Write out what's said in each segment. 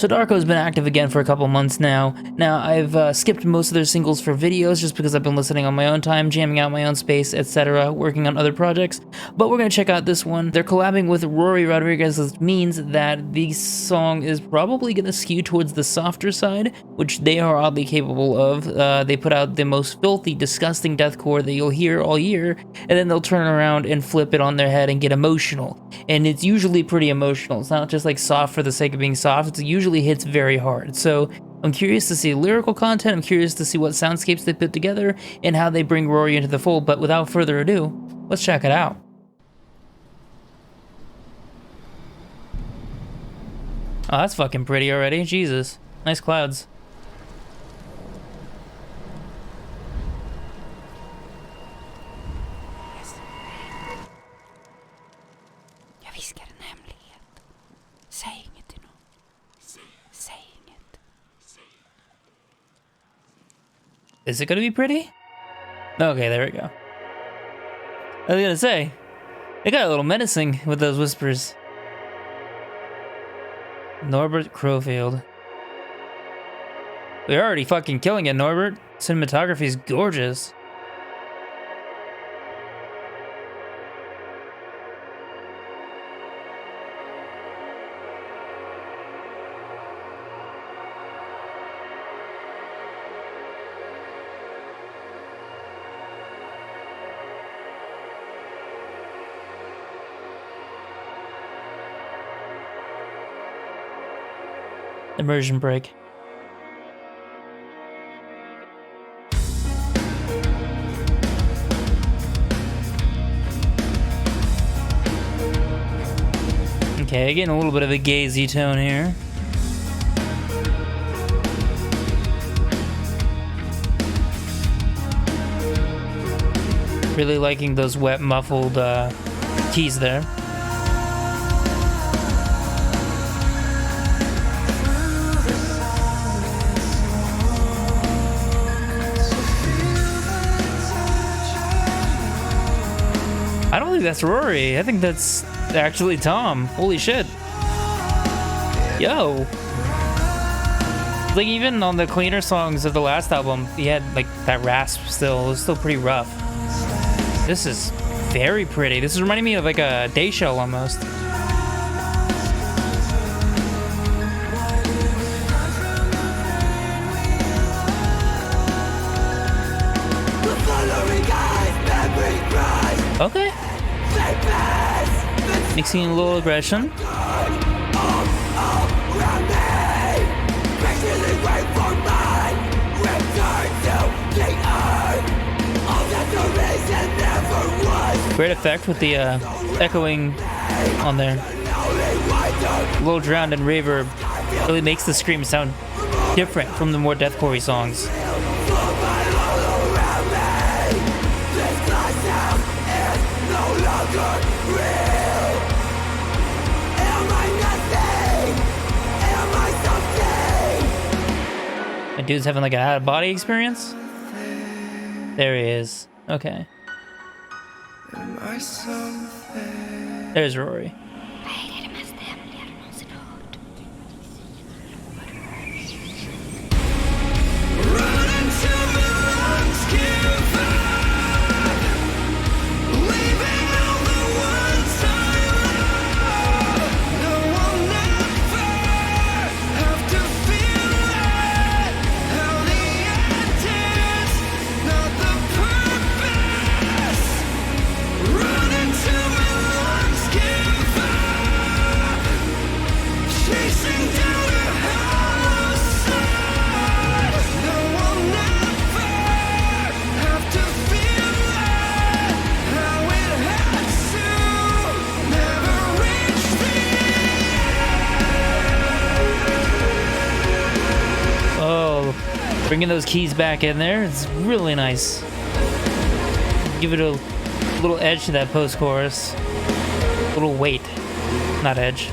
So Darko's been active again for a couple months now. Now, I've skipped most of their singles for videos just because I've been listening on my own time, jamming out my own space, etc., working on other projects. But we're going to check out this one. They're collabing with Rory Rodriguez, which means that the song is probably going to skew towards the softer side, which they are oddly capable of. They put out the most filthy, disgusting deathcore that you'll hear all year, and then they'll turn around and flip it on their head and get emotional. And it's usually pretty emotional. It's not just like soft for the sake of being soft. It usually hits very hard. So I'm curious to see lyrical content. I'm curious to see what soundscapes they put together and how they bring Rory into the fold. But without further ado, let's check it out. Oh, that's fucking pretty already. Jesus. Nice clouds. Is it gonna be pretty? Okay, there we go. I was gonna say, they got a little menacing with those whispers. Norbert Crowfield. We're already fucking killing it, Norbert. Cinematography's gorgeous. Immersion break. Okay, getting a little bit of a gazy tone here. Really liking those wet, muffled keys there. I don't think that's Rory. I think that's actually Tom. Holy shit. Yo. Like, even on the cleaner songs of the last album, he had like that rasp still. It was still pretty rough. This is very pretty. This is reminding me of like a Day Shell almost. Okay. Mixing a little aggression. Great effect with the echoing on there. A little drowned in reverb. Really makes the scream sound different from the more deathcore songs. My dude's having like a out-of-body experience? There he is. Okay. There's Rory. Bringing those keys back in there, it's really nice. Give it a little edge to that post-chorus. A little weight, not edge.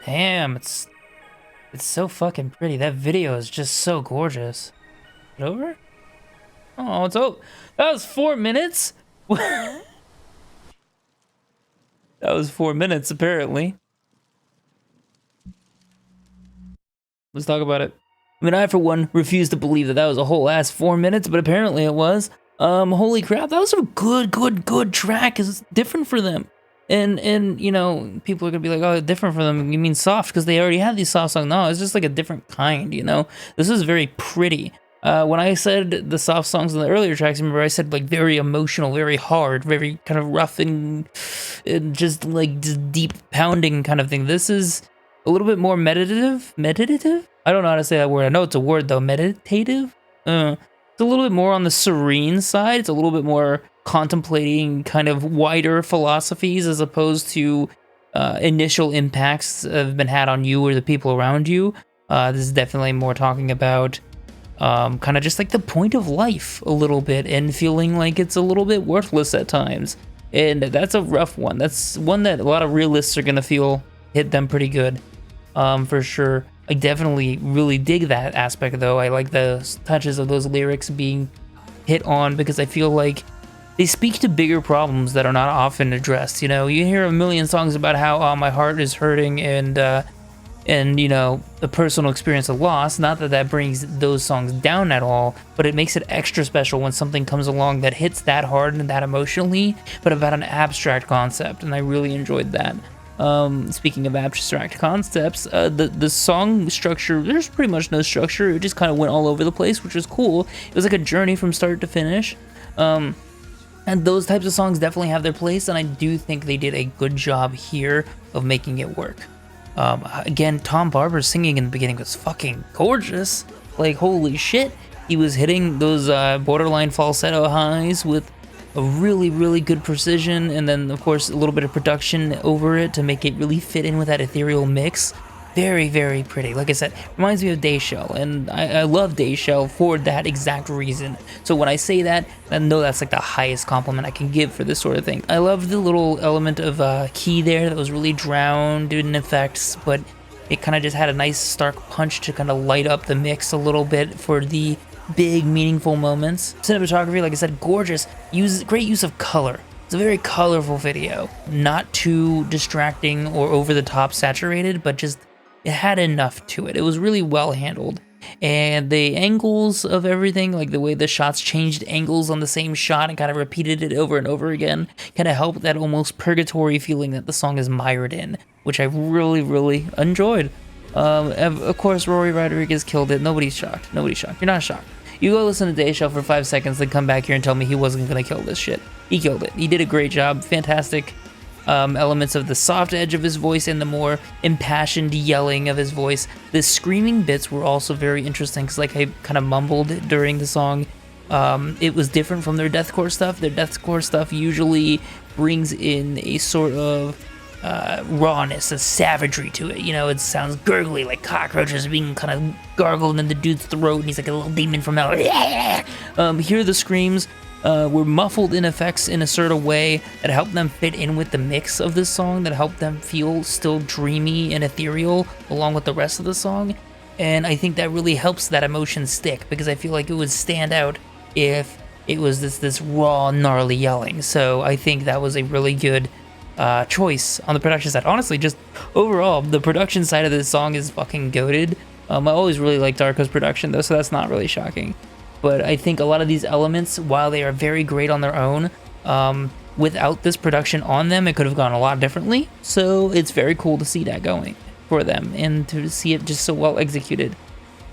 Damn, it's so fucking pretty. That video is just so gorgeous. Is it over? Oh, it's over. That was 4 minutes? That was 4 minutes, apparently. Let's talk about it. I mean, I, for one, refuse to believe that that was a whole ass 4 minutes, but apparently it was. Holy crap, that was a good track. It's different for them. And you know, people are gonna be like, oh, different for them, you mean soft, because they already had these soft songs. No, it's just like a different kind, you know? This is very pretty. When I said the soft songs in the earlier tracks, remember I said like very emotional, very hard, very kind of rough and just like just deep pounding kind of thing. This is a little bit more meditative? I don't know how to say that word. I know it's a word though, meditative? It's a little bit more on the serene side. It's a little bit more contemplating kind of wider philosophies as opposed to initial impacts that have been had on you or the people around you. This is definitely more talking about kind of just like the point of life a little bit and feeling like it's a little bit worthless at times. And that's a rough one. That's one that a lot of realists are gonna feel hit them pretty good, for sure. I definitely really dig that aspect though. I like the touches of those lyrics being hit on because I feel like they speak to bigger problems that are not often addressed. You know, you hear a million songs about how, oh, my heart is hurting and you know, the personal experience of loss. Not that that brings those songs down at all, but it makes it extra special when something comes along that hits that hard and that emotionally, but about an abstract concept, and I really enjoyed that. Speaking of abstract concepts, the song structure, there's pretty much no structure. It just kind of went all over the place, which was cool. It was like a journey from start to finish. And those types of songs definitely have their place, and I do think they did a good job here of making it work. Again, Tom Barber's singing in the beginning was fucking gorgeous. Like, holy shit. He was hitting those borderline falsetto highs with a really good precision, and then of course a little bit of production over it to make it really fit in with that ethereal mix. Very pretty. Like I said, reminds me of Dayshell, and I love Dayshell for that exact reason. So when I say that, I know that's like the highest compliment I can give for this sort of thing. I love the little element of key there that was really drowned in effects, but it kind of just had a nice stark punch to kind of light up the mix a little bit for the big meaningful moments. Cinematography, like I said, gorgeous. Great use of color. It's a very colorful video. Not too distracting or over the top saturated, but just it had enough to it. It was really well handled. And the angles of everything, like the way the shots changed angles on the same shot and kind of repeated it over and over again, kind of helped that almost purgatory feeling that the song is mired in, which I really enjoyed. Of course, Rory Rodriguez killed it. Nobody's shocked. You're not shocked. You go listen to Dayshell for 5 seconds, then come back here and tell me he wasn't gonna kill this shit. He killed it. He did a great job. Fantastic elements of the soft edge of his voice and the more impassioned yelling of his voice. The screaming bits were also very interesting because, like I kind of mumbled during the song, it was different from their deathcore stuff. Their deathcore stuff usually brings in a sort of rawness, a savagery to it. You know, it sounds gurgly, like cockroaches being kind of gargled in the dude's throat, and he's like a little demon from hell. Here the screams were muffled in effects in a sort of way that helped them fit in with the mix of this song, that helped them feel still dreamy and ethereal along with the rest of the song. And I think that really helps that emotion stick, because I feel like it would stand out if it was this raw, gnarly yelling. So I think that was a really good choice on the production side. Honestly, just overall, the production side of this song is fucking goated. I always really liked Darko's production though, so that's not really shocking. But I think a lot of these elements, while they are very great on their own, without this production on them, it could have gone a lot differently. So it's very cool to see that going for them and to see it just so well executed.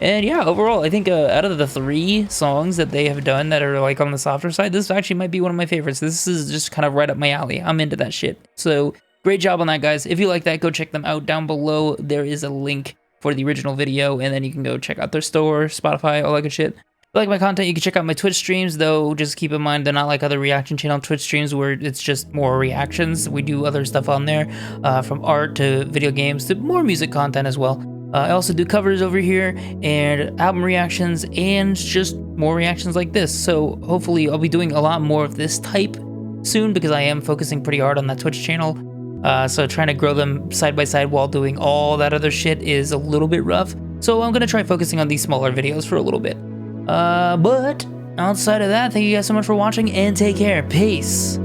And yeah, overall, I think out of the 3 songs that they have done that are like on the softer side, this actually might be one of my favorites. This is just kind of right up my alley. I'm into that shit. So great job on that, guys. If you like that, go check them out. Down below, there is a link for the original video, and then you can go check out their store, Spotify, all that good shit. If you like my content, you can check out my Twitch streams, though just keep in mind they're not like other reaction channel Twitch streams where it's just more reactions. We do other stuff on there, from art to video games to more music content as well. I also do covers over here and album reactions and just more reactions like this. So hopefully I'll be doing a lot more of this type soon, because I am focusing pretty hard on that Twitch channel. So trying to grow them side by side while doing all that other shit is a little bit rough. So I'm gonna try focusing on these smaller videos for a little bit. But outside of that, thank you guys so much for watching and take care. Peace.